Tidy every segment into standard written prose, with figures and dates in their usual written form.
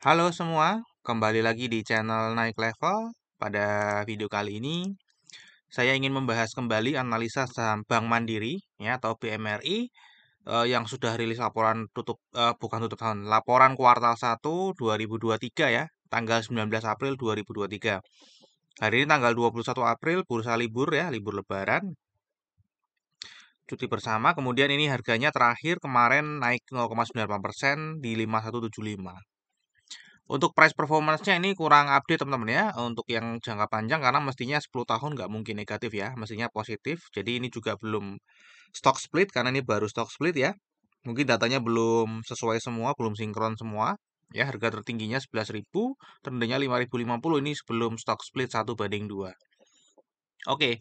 Halo semua, kembali lagi di channel Naik Level. Pada video kali ini, saya ingin membahas kembali analisa saham Bank Mandiri ya atau BMRI yang sudah rilis laporan bukan tutup tahun, laporan kuartal 1 2023 ya, tanggal 19 April 2023. Hari ini tanggal 21 April, bursa libur ya, libur lebaran, cuti bersama. Kemudian ini harganya terakhir kemarin naik 0,98% di 5175. Untuk price performance-nya ini kurang update teman-teman ya. Untuk yang jangka panjang karena mestinya 10 tahun nggak mungkin negatif ya. Mestinya positif. Jadi ini juga belum stock split karena ini baru stock split ya. Mungkin datanya belum sesuai semua, belum sinkron semua. Ya, harga tertingginya 11.000, terendahnya 5.050 ini sebelum stock split 1:2. Oke,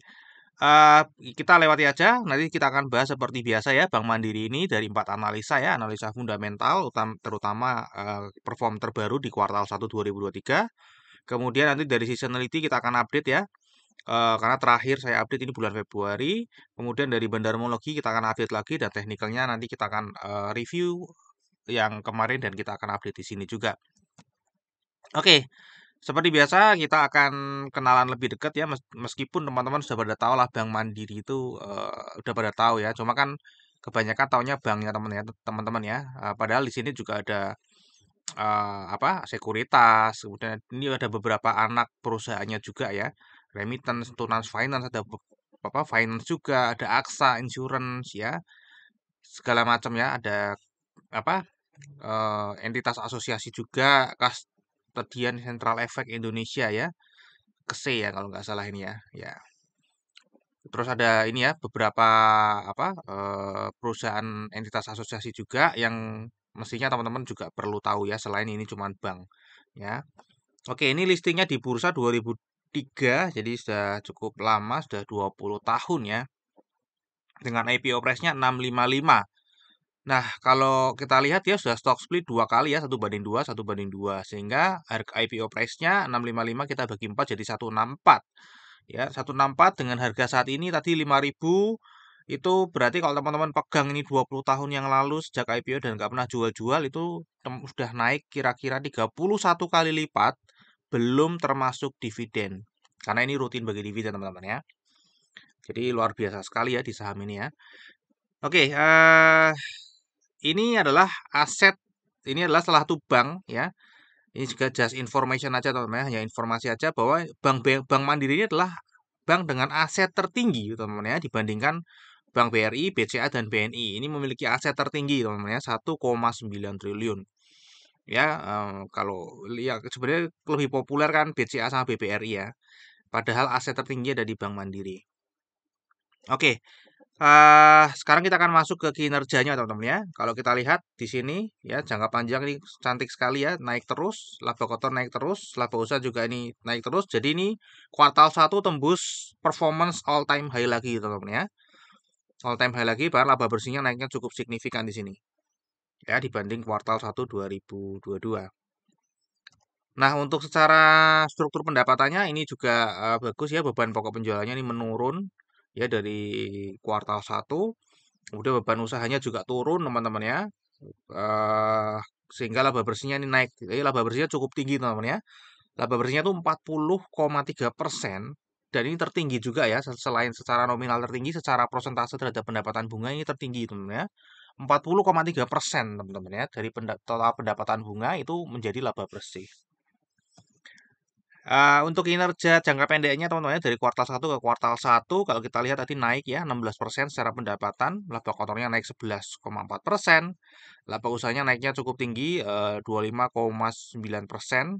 eh, kita lewati aja. Nanti kita akan bahas seperti biasa ya. Bank Mandiri ini dari 4 analisa ya, analisa fundamental, terutama perform terbaru di kuartal 1 2023. Kemudian nanti dari seasonality kita akan update ya. Karena terakhir saya update ini bulan Februari. Kemudian dari bandarmologi kita akan update lagi dan teknikalnya nanti kita akan review yang kemarin dan kita akan update di sini juga. Oke, seperti biasa kita akan kenalan lebih dekat ya meskipun teman-teman sudah pada tahu lah Bank Mandiri itu udah pada tahu ya. Cuma kan kebanyakan taunya banknya teman-teman ya. Padahal di sini juga ada apa, sekuritas, kemudian ini ada beberapa anak perusahaannya juga ya, remittance, Tunas Finance, ada apa, finance juga, ada Aksa Insurance ya, segala macam ya, ada apa, entitas asosiasi juga, Kastedian Central Efek Indonesia ya, KSE ya kalau nggak salah ini ya, ya. Terus ada ini ya, beberapa apa, perusahaan entitas asosiasi juga yang mestinya teman-teman juga perlu tahu ya, selain ini cuman bank, ya. Oke, ini listingnya di bursa 2003, jadi sudah cukup lama, sudah 20 tahun ya, dengan IPO price-nya 655. Nah, kalau kita lihat ya sudah stock split 2 kali ya, 1:2, 1:2, sehingga harga IPO price-nya 655 kita bagi 4 jadi 164. Ya, 164 dengan harga saat ini tadi 5.000, itu berarti kalau teman-teman pegang ini 20 tahun yang lalu sejak IPO dan nggak pernah jual-jual itu sudah naik kira-kira 31 kali lipat, belum termasuk dividen. Karena ini rutin bagi dividen teman-teman ya. Jadi luar biasa sekali ya di saham ini ya. Oke, ini adalah aset, ini adalah salah satu bank ya. Ini juga just information aja teman-teman ya, hanya informasi aja bahwa Bank Mandiri ini adalah bank dengan aset tertinggi teman-teman ya dibandingkan Bank BRI, BCA dan BNI. Ini memiliki aset tertinggi teman-teman ya, 1,9 triliun. Ya, kalau lihat sebenarnya lebih populer kan BCA sama BBRI ya. Padahal aset tertinggi ada di Bank Mandiri. Oke, sekarang kita akan masuk ke kinerjanya teman-teman ya. Kalau kita lihat di sini ya jangka panjang ini cantik sekali ya, naik terus, laba kotor naik terus, laba usaha juga ini naik terus. Jadi ini kuartal 1 tembus performance all time high lagi teman-teman ya. All time high lagi, bahkan laba bersihnya naiknya cukup signifikan di sini ya dibanding kuartal 1 2022. Nah, untuk secara struktur pendapatannya ini juga bagus ya, beban pokok penjualannya ini menurun ya dari kuartal 1. Kemudian beban usahanya juga turun teman-teman ya. Eh, Sehingga laba bersihnya ini naik. Jadi laba bersihnya cukup tinggi teman-teman ya. Laba bersihnya itu 40,3% dan ini tertinggi juga ya. Selain secara nominal tertinggi, secara persentase terhadap pendapatan bunga ini tertinggi teman-teman ya. 40,3% teman-teman ya dari total pendapatan bunga itu menjadi laba bersih. Untuk kinerja jangka pendeknya teman-teman ya, dari kuartal 1 ke kuartal 1 kalau kita lihat tadi naik ya 16% secara pendapatan, laba kotornya naik 11,4%, laba usahanya naiknya cukup tinggi 25,9%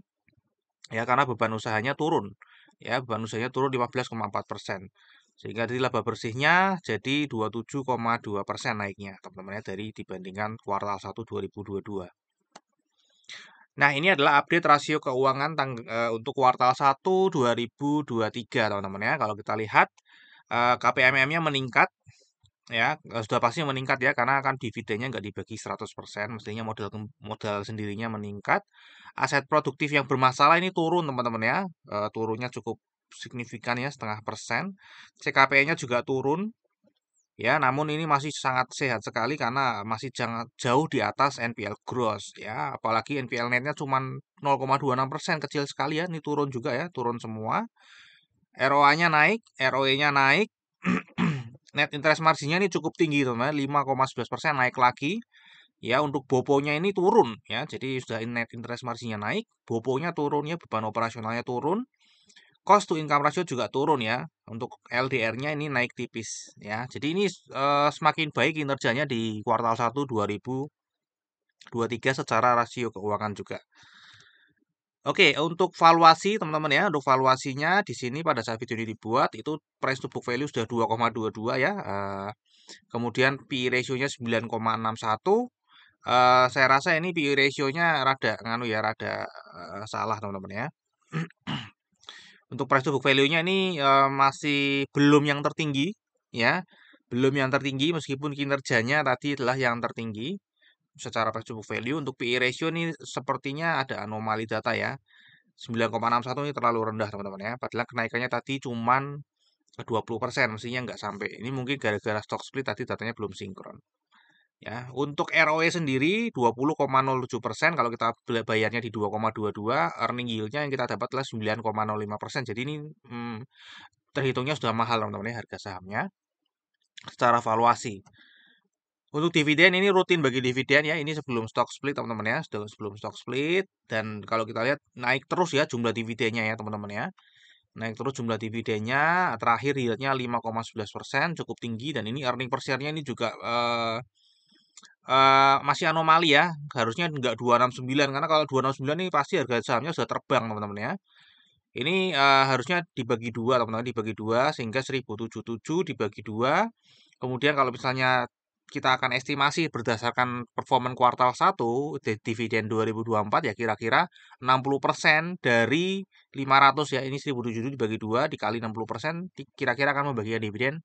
ya karena beban usahanya turun. Ya, beban usahanya turun 15,4%. Sehingga dari laba bersihnya jadi 27,2% naiknya teman-teman ya dari dibandingkan kuartal 1 2022. Nah, ini adalah update rasio keuangan untuk kuartal 1 2023, teman-teman ya. Kalau kita lihat KPMM-nya meningkat ya, sudah pasti meningkat ya karena kan dividennya nggak dibagi 100%, mestinya modal modal sendirinya meningkat. Aset produktif yang bermasalah ini turun, teman-teman ya. Turunnya cukup signifikan ya, 0,5%. CKP-nya juga turun ya, namun ini masih sangat sehat sekali karena masih jauh di atas NPL gross ya, apalagi NPL netnya cuma 0,26%, kecil sekali ya, ini turun juga ya, turun semua. ROA-nya naik, ROE-nya naik, net interest margin-nya ini cukup tinggi teman-teman, 5,11% naik lagi. Ya, untuk BOPO-nya ini turun ya. Jadi sudah net interest margin-nya naik, BOPO-nya turun ya, beban operasionalnya turun. Cost to income ratio juga turun ya. Untuk LDR-nya ini naik tipis ya. Jadi ini semakin baik kinerjanya di kuartal 1 2023 secara rasio keuangan juga. Oke, untuk valuasi teman-teman ya, untuk valuasinya di sini pada saat video ini dibuat itu price to book value sudah 2,22 ya. Kemudian PE ratio-nya 9,61. Saya rasa ini PE ratio-nya rada nganu ya, rada salah teman-teman ya. Untuk price to book value-nya ini masih belum yang tertinggi ya. Belum yang tertinggi meskipun kinerjanya tadi adalah yang tertinggi secara price to book value. Untuk PE ratio ini sepertinya ada anomali data ya. 9,61 ini terlalu rendah teman-teman ya. Padahal kenaikannya tadi cuman 20%, mestinya nggak sampai. Ini mungkin gara-gara stock split tadi datanya belum sinkron. Ya, untuk ROE sendiri 20,07%, kalau kita bayarnya di 2,22, earning yield-nya yang kita dapat adalah 9,05%. Jadi ini terhitungnya sudah mahal teman-teman ya, harga sahamnya secara valuasi. Untuk dividen ini rutin bagi dividen ya, ini sebelum stock split teman-teman ya, sebelum stock split, dan kalau kita lihat naik terus ya jumlah dividennya ya teman-teman ya. Naik terus jumlah dividennya, terakhir yieldnya 5,11%, cukup tinggi, dan ini earning per share-nya ini juga masih anomali ya, harusnya nggak 269, karena kalau 269 ini pasti harga sahamnya sudah terbang teman-teman ya. Ini harusnya dibagi dua teman-teman, dibagi dua sehingga 1077 dibagi dua. Kemudian kalau misalnya kita akan estimasi berdasarkan performa kuartal 1 dividen 2024 ya kira-kira 60% dari 500 ya. Ini 1077 dibagi 2 dikali 60% kira-kira akan membagikan dividen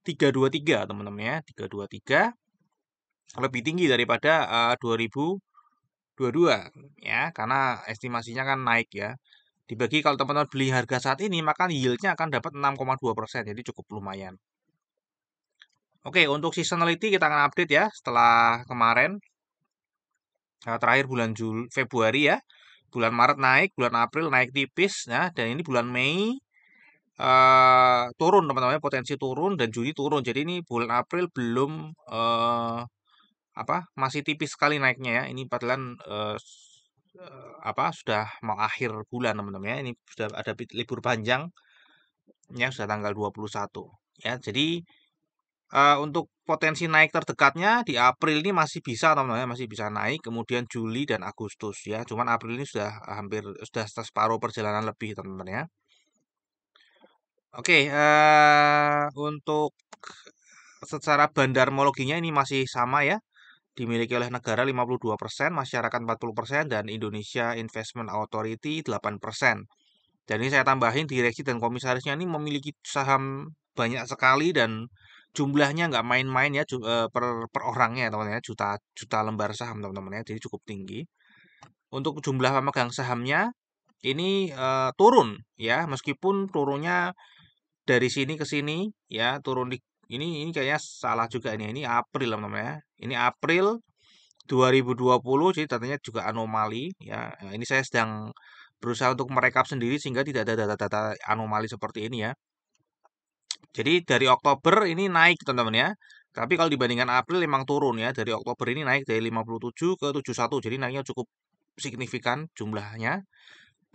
323 teman-teman ya. 323 lebih tinggi daripada 2022 ya, karena estimasinya kan naik ya. Dibagi kalau teman-teman beli harga saat ini maka yield-nya akan dapat 6,2%, jadi cukup lumayan. Oke, untuk seasonality kita akan update ya setelah kemarin terakhir bulan Februari ya. Bulan Maret naik, bulan April naik tipis ya, dan ini bulan Mei turun teman-teman, potensi turun, dan Juni turun. Jadi ini bulan April belum masih tipis sekali naiknya ya. Ini padahal sudah mau akhir bulan teman-teman ya. Ini sudah ada libur panjang ya, sudah tanggal 21 ya. Jadi untuk potensi naik terdekatnya di April ini masih bisa teman-teman ya, masih bisa naik, kemudian Juli dan Agustus ya. Cuman April ini sudah hampir sudah separuh perjalanan lebih teman-teman ya. Oke, untuk secara bandarmologinya ini masih sama ya. Dimiliki oleh negara 52%, masyarakat 40%, dan Indonesia Investment Authority 8%. Dan ini saya tambahin direksi dan komisarisnya ini memiliki saham banyak sekali dan jumlahnya nggak main-main ya per orangnya teman-teman ya, juta lembar saham teman-teman ya, jadi cukup tinggi. Untuk jumlah pemegang sahamnya ini turun ya, meskipun turunnya dari sini ke sini ya, turun ini kayaknya salah juga ini April teman-teman ya. Ini April 2020, jadi datanya juga anomali ya. Nah, ini saya sedang berusaha untuk merekap sendiri sehingga tidak ada data-data anomali seperti ini ya. Jadi dari Oktober ini naik teman-teman ya. Tapi kalau dibandingkan April memang turun ya. Dari Oktober ini naik dari 57 ke 71. Jadi naiknya cukup signifikan jumlahnya.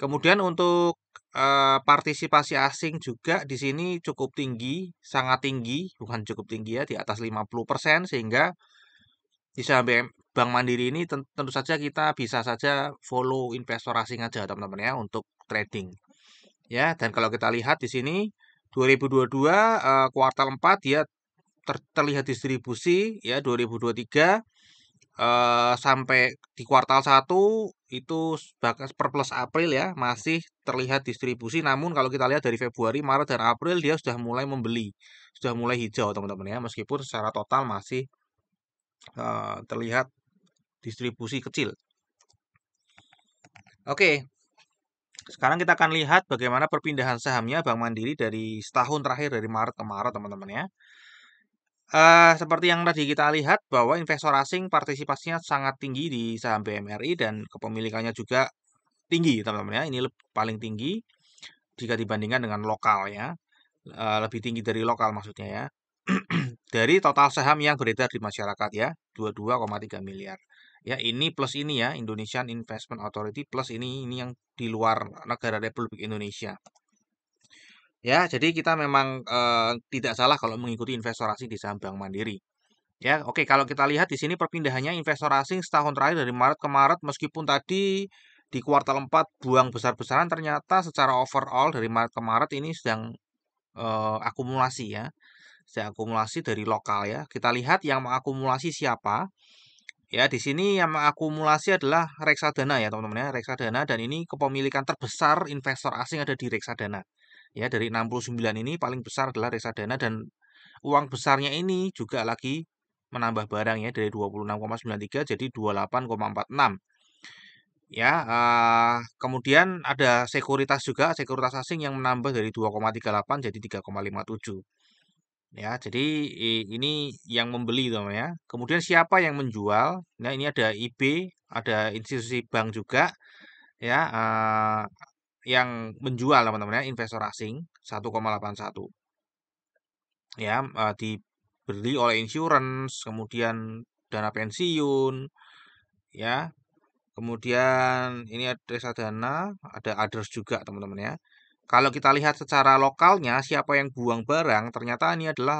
Kemudian untuk partisipasi asing juga di sini cukup tinggi, sangat tinggi, bukan cukup tinggi ya, di atas 50%, sehingga di saham Bank Mandiri ini tentu saja kita bisa saja follow investor asing aja teman-teman ya untuk trading. Ya, dan kalau kita lihat di sini 2022 kuartal 4 dia terlihat distribusi ya, 2023 sampai di kuartal 1 itu bahkan per plus April ya masih terlihat distribusi, namun kalau kita lihat dari Februari, Maret, dan April dia sudah mulai membeli, sudah mulai hijau teman-teman ya, meskipun secara total masih terlihat distribusi kecil. Oke, sekarang kita akan lihat bagaimana perpindahan sahamnya Bank Mandiri dari setahun terakhir, dari Maret ke Maret teman-teman ya. Seperti yang tadi kita lihat bahwa investor asing partisipasinya sangat tinggi di saham BMRI dan kepemilikannya juga tinggi, teman-teman ya. Ini paling tinggi jika dibandingkan dengan lokal ya. Lebih tinggi dari lokal maksudnya ya. Dari total saham yang beredar di masyarakat ya, 22,3 miliar. Ya, ini plus ini ya, Indonesian Investment Authority plus ini yang di luar negara Republik Indonesia. Ya, jadi kita memang tidak salah kalau mengikuti investor asing di saham Bank Mandiri. Ya, oke, kalau kita lihat di sini perpindahannya investor asing setahun terakhir dari Maret ke Maret, meskipun tadi di kuartal 4 buang besar-besaran, ternyata secara overall dari Maret ke Maret ini sedang akumulasi ya. Sedang akumulasi dari lokal ya. Kita lihat yang mengakumulasi siapa. Ya, di sini yang mengakumulasi adalah reksadana ya, teman-teman ya, reksadana, dan ini kepemilikan terbesar investor asing ada di reksadana. Ya, dari 69 ini paling besar adalah reksadana, dan uang besarnya ini juga lagi menambah barang ya, dari 26,93 jadi 28,46. Ya, kemudian ada sekuritas juga, sekuritas asing yang menambah dari 2,38 jadi 3,57. Ya, jadi ini yang membeli teman ya. Kemudian siapa yang menjual? Nah, ini ada IB, ada institusi bank juga ya, yang menjual teman-teman ya, investor asing 1,81 ya, dibeli oleh insurance, kemudian dana pensiun ya. Kemudian ini ada reksadana, ada others juga teman-teman ya. Kalau kita lihat secara lokalnya, siapa yang buang barang, ternyata ini adalah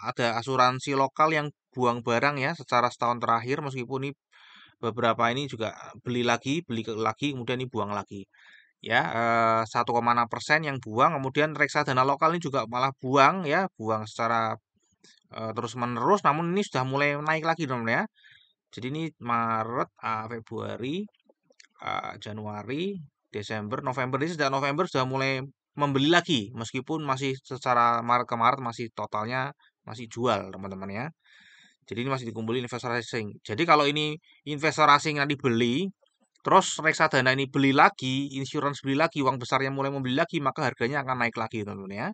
ada asuransi lokal yang buang barang ya secara setahun terakhir, meskipun ini beberapa ini juga beli lagi, kemudian ini buang lagi. Ya, 1,6% yang buang, kemudian reksadana lokal ini juga malah buang ya, buang secara terus-menerus, namun ini sudah mulai naik lagi teman-teman ya. Jadi ini Maret, Februari, Januari, Desember, November, ini sejak November sudah mulai membeli lagi meskipun masih secara Maret ke Maret masih totalnya masih jual teman-teman ya. Jadi ini masih dikumpulin investor asing. Jadi kalau ini investor asing nanti beli, terus reksadana ini beli lagi, insurance beli lagi, uang besarnya mulai membeli lagi, maka harganya akan naik lagi teman-teman ya.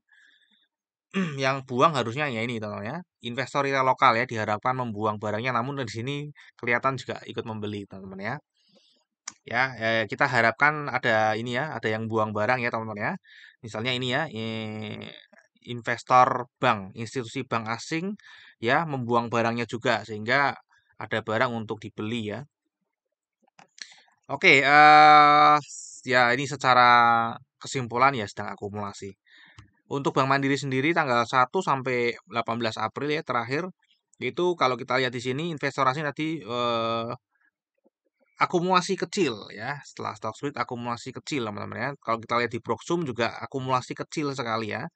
Yang buang harusnya ya ini teman-teman ya. Investor retail lokal ya diharapkan membuang barangnya, namun di sini kelihatan juga ikut membeli teman-teman ya. Ya, kita harapkan ada ini ya, ada yang buang barang ya teman-teman ya. Misalnya ini ya, investor bank, institusi bank asing ya membuang barangnya juga sehingga ada barang untuk dibeli ya. Oke, ya ini secara kesimpulan ya sedang akumulasi. Untuk Bank Mandiri sendiri tanggal 1 sampai 18 April ya terakhir itu kalau kita lihat di sini investor asing tadi akumulasi kecil ya, setelah stock split akumulasi kecil teman-teman ya. Kalau kita lihat di Proxum juga akumulasi kecil sekali ya.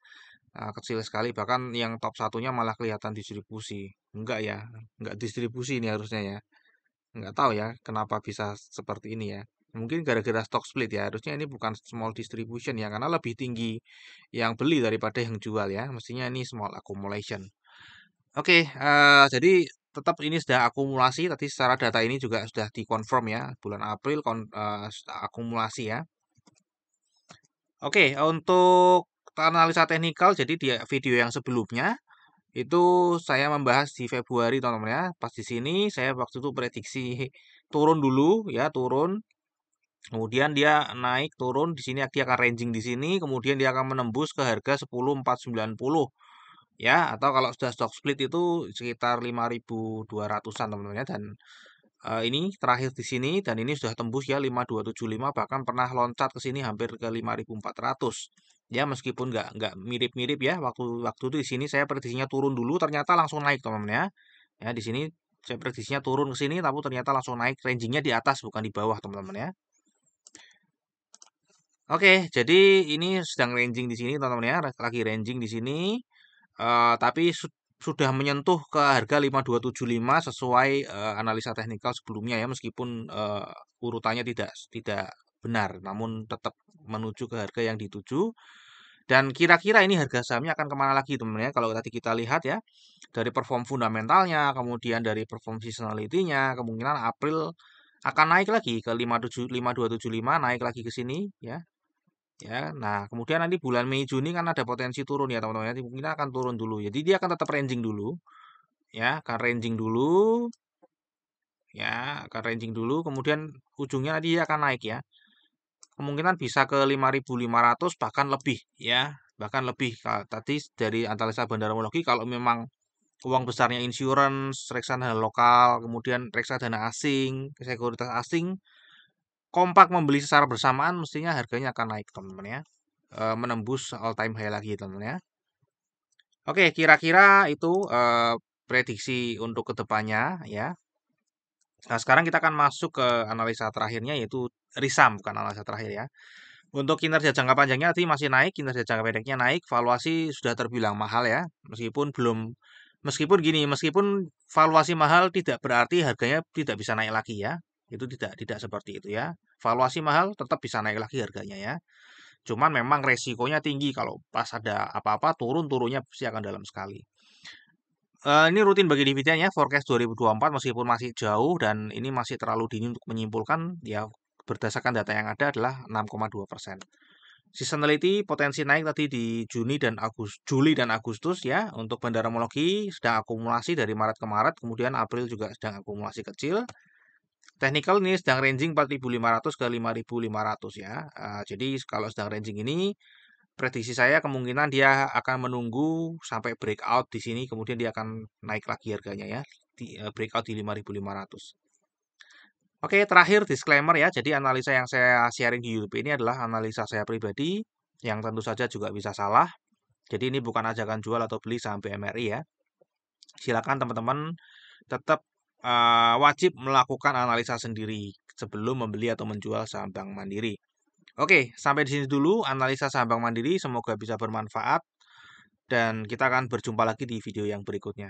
Kecil sekali, bahkan yang top satunya malah kelihatan distribusi. Enggak ya, enggak distribusi ini harusnya ya. Enggak tahu ya kenapa bisa seperti ini ya. Mungkin gara-gara stock split ya. Harusnya ini bukan small distribution ya, karena lebih tinggi yang beli daripada yang jual ya. Mestinya ini small accumulation. Oke, jadi tetap ini sudah akumulasi. Tadi secara data ini juga sudah dikonfirm ya, bulan April akumulasi ya. Oke, untuk analisa teknikal, jadi di video yang sebelumnya itu saya membahas di Februari teman-teman ya. Pas di sini saya waktu itu prediksi turun dulu ya, turun. Kemudian dia naik turun di sini dia akan ranging di sini, kemudian dia akan menembus ke harga 10.490 ya, atau kalau sudah stock split itu sekitar 5.200-an teman-teman ya, dan ini terakhir di sini dan ini sudah tembus ya 5.275, bahkan pernah loncat ke sini hampir ke 5.400 ya, meskipun nggak mirip-mirip ya, waktu waktu itu di sini saya prediksinya turun dulu ternyata langsung naik teman-teman ya. Ya, di sini saya prediksinya turun ke sini tapi ternyata langsung naik, rangingnya di atas bukan di bawah teman-teman ya. Oke, jadi ini sedang ranging di sini teman-teman ya, lagi ranging di sini. Tapi sudah menyentuh ke harga 5.275 sesuai analisa teknikal sebelumnya ya, meskipun urutannya tidak benar, namun tetap menuju ke harga yang dituju. Dan kira-kira ini harga sahamnya akan kemana lagi teman-teman ya? Kalau tadi kita lihat ya, dari perform fundamentalnya, kemudian dari perform seasonality-nya, kemungkinan April akan naik lagi ke 5.275, naik lagi ke sini ya. Ya, nah kemudian nanti bulan Mei Juni kan ada potensi turun ya teman-teman ya, mungkin akan turun dulu. Jadi dia akan tetap ranging dulu. ya, akan ranging dulu, ya, akan ranging dulu, kemudian ujungnya nanti dia akan naik ya. Kemungkinan bisa ke 5.500 bahkan lebih ya, bahkan lebih. Tadi dari analisa bandarmologi kalau memang uang besarnya insurance, reksadana lokal, kemudian reksadana asing, sekuritas asing, kompak membeli secara bersamaan, mestinya harganya akan naik teman-teman ya. Menembus all time high lagi teman-teman ya. Oke, kira-kira itu prediksi untuk kedepannya ya. Nah, sekarang kita akan masuk ke analisa terakhirnya yaitu risam, bukan analisa terakhir ya. Untuk kinerja jangka panjangnya tadi masih naik, kinerja jangka pendeknya naik, valuasi sudah terbilang mahal ya. Meskipun gini, meskipun valuasi mahal tidak berarti harganya tidak bisa naik lagi ya. Itu tidak seperti itu ya. Valuasi mahal tetap bisa naik lagi harganya ya. Cuman memang resikonya tinggi kalau pas ada apa-apa turunnya pasti akan dalam sekali. Ini rutin bagi dividen ya, forecast 2024 meskipun masih jauh dan ini masih terlalu dini untuk menyimpulkan, ya berdasarkan data yang ada adalah 6,2%. Seasonality potensi naik tadi di Juli dan Agustus ya, untuk bandarmologi sedang akumulasi dari Maret ke Maret, kemudian April juga sedang akumulasi kecil. Technical ini sedang ranging 4.500 ke 5.500 ya. Jadi kalau sedang ranging ini prediksi saya kemungkinan dia akan menunggu sampai breakout di sini, kemudian dia akan naik lagi harganya ya, breakout di 5.500. Oke, terakhir disclaimer ya. Jadi analisa yang saya sharing di YouTube ini adalah analisa saya pribadi, yang tentu saja juga bisa salah. Jadi ini bukan ajakan jual atau beli saham BMRI ya. Silakan teman-teman tetap wajib melakukan analisa sendiri sebelum membeli atau menjual saham Bank Mandiri. Oke, sampai di sini dulu analisa saham Bank Mandiri. Semoga bisa bermanfaat dan kita akan berjumpa lagi di video yang berikutnya.